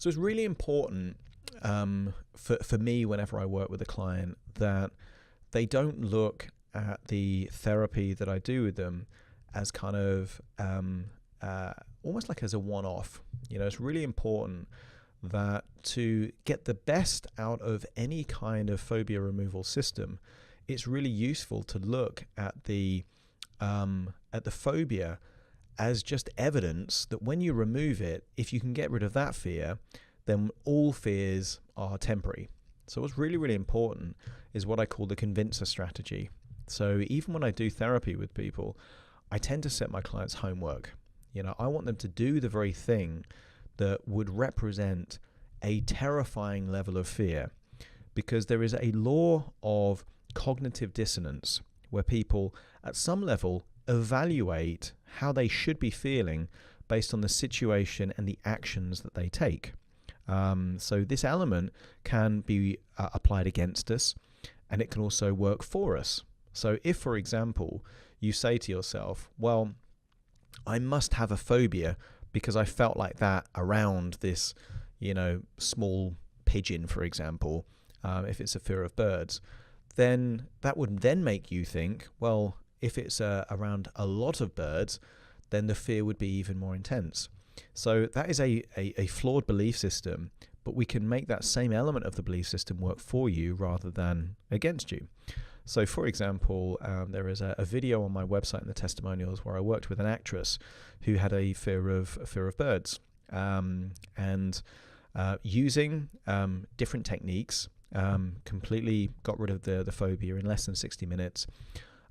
So it's really important for me whenever I work with a client that they don't look at the therapy that I do with them as kind of almost like as a one-off. It's really important that to get the best out of any kind of phobia removal system, it's really useful to look at the phobia as just evidence that when you remove it, if you can get rid of that fear, then all fears are temporary. So what's really, really important is what I call the convincer strategy. So even when I do therapy with people, I tend to set my clients homework. I want them to do the very thing that would represent a terrifying level of fear, because there is a law of cognitive dissonance where people at some level evaluate how they should be feeling based on the situation and the actions that they take. So this element can be applied against us, and it can also work for us. So if, for example, you say to yourself, well, I must have a phobia because I felt like that around this, small pigeon, for example, if it's a fear of birds, then that would then make you think, well, if it's around a lot of birds, then the fear would be even more intense. So that is a flawed belief system, but we can make that same element of the belief system work for you rather than against you. So, for example, there is a video on my website in the testimonials where I worked with an actress who had a fear of birds, and using different techniques, completely got rid of the phobia in less than 60 minutes.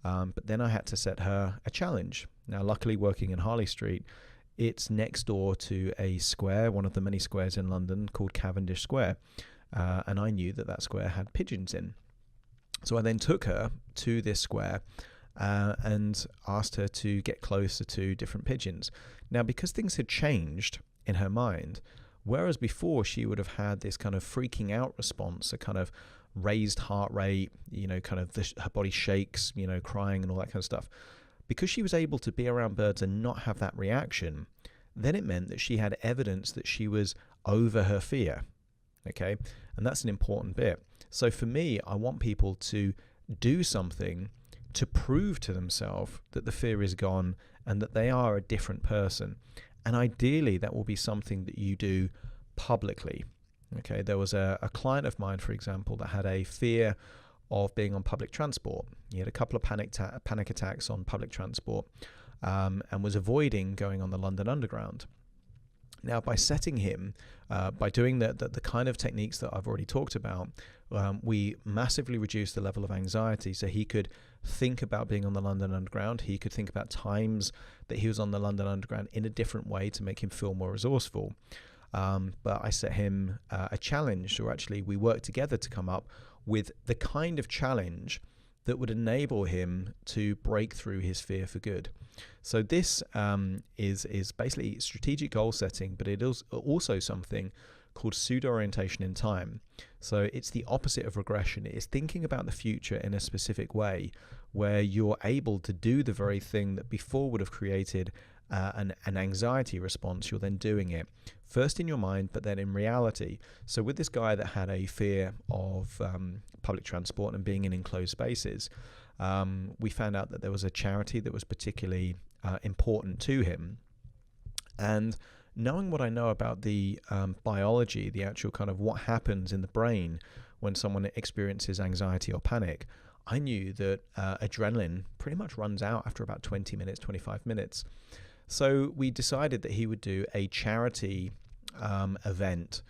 But then I had to set her a challenge. Now, luckily, working in Harley Street, it's next door to a square, one of the many squares in London called Cavendish Square, and I knew that square had pigeons in. So I then took her to this square and asked her to get closer to different pigeons. Now, because things had changed in her mind, whereas before she would have had this kind of freaking out response, a kind of raised heart rate, kind of her body shakes, crying and all that kind of stuff. Because she was able to be around birds and not have that reaction, then it meant that she had evidence that she was over her fear. Okay, and that's an important bit. So for me, I want people to do something to prove to themselves that the fear is gone and that they are a different person. And ideally, that will be something that you do publicly. Okay, there was a client of mine, for example, that had a fear of being on public transport. He had a couple of panic attacks on public transport, and was avoiding going on the London Underground. Now, by setting him, by doing the kind of techniques that I've already talked about, we massively reduced the level of anxiety. So he could think about being on the London Underground. He could think about times that he was on the London Underground in a different way to make him feel more resourceful. But I set him a challenge, or actually we worked together to come up with the kind of challenge that would enable him to break through his fear for good. So this is basically strategic goal setting, but it is also something called pseudo-orientation in time. So it's the opposite of regression. It is thinking about the future in a specific way where you're able to do the very thing that before would have created an anxiety response. You're then doing it first in your mind, but then in reality. So with this guy that had a fear of public transport and being in enclosed spaces, we found out that there was a charity that was particularly important to him. And knowing what I know about the biology, the actual kind of what happens in the brain when someone experiences anxiety or panic, I knew that adrenaline pretty much runs out after about 20 minutes, 25 minutes. So we decided that he would do a charity event,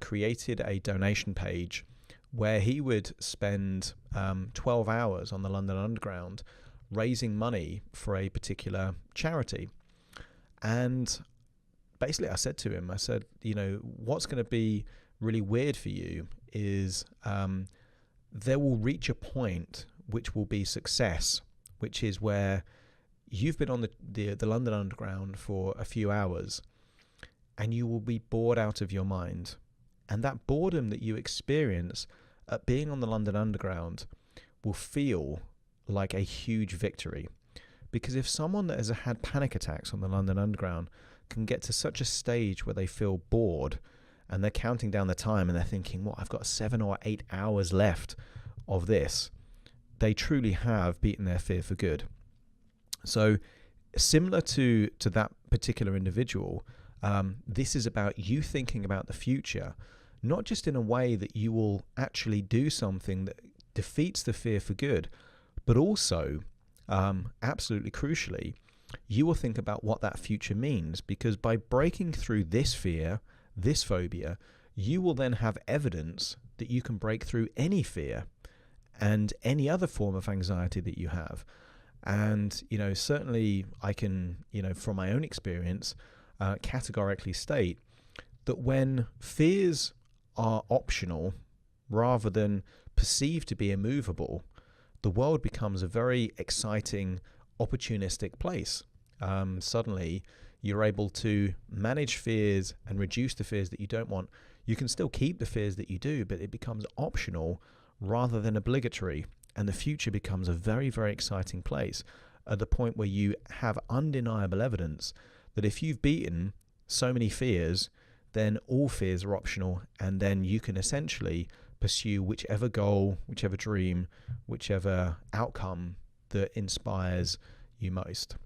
created a donation page where he would spend 12 hours on the London Underground raising money for a particular charity. And basically I said to him, what's going to be really weird for you is there will reach a point which will be success, which is where you've been on the London Underground for a few hours and you will be bored out of your mind. And that boredom that you experience at being on the London Underground will feel like a huge victory. Because if someone that has had panic attacks on the London Underground can get to such a stage where they feel bored and they're counting down the time and they're thinking, what, I've got 7 or 8 hours left of this, they truly have beaten their fear for good. So similar to that particular individual, this is about you thinking about the future, not just in a way that you will actually do something that defeats the fear for good, but also, absolutely crucially, you will think about what that future means, because by breaking through this fear, this phobia, you will then have evidence that you can break through any fear and any other form of anxiety that you have. And, certainly I can, from my own experience, categorically state that when fears are optional rather than perceived to be immovable, the world becomes a very exciting, opportunistic place. Suddenly, you're able to manage fears and reduce the fears that you don't want. You can still keep the fears that you do, but it becomes optional rather than obligatory. And the future becomes a very, very exciting place at the point where you have undeniable evidence that if you've beaten so many fears, then all fears are optional, and then you can essentially pursue whichever goal, whichever dream, whichever outcome that inspires you most.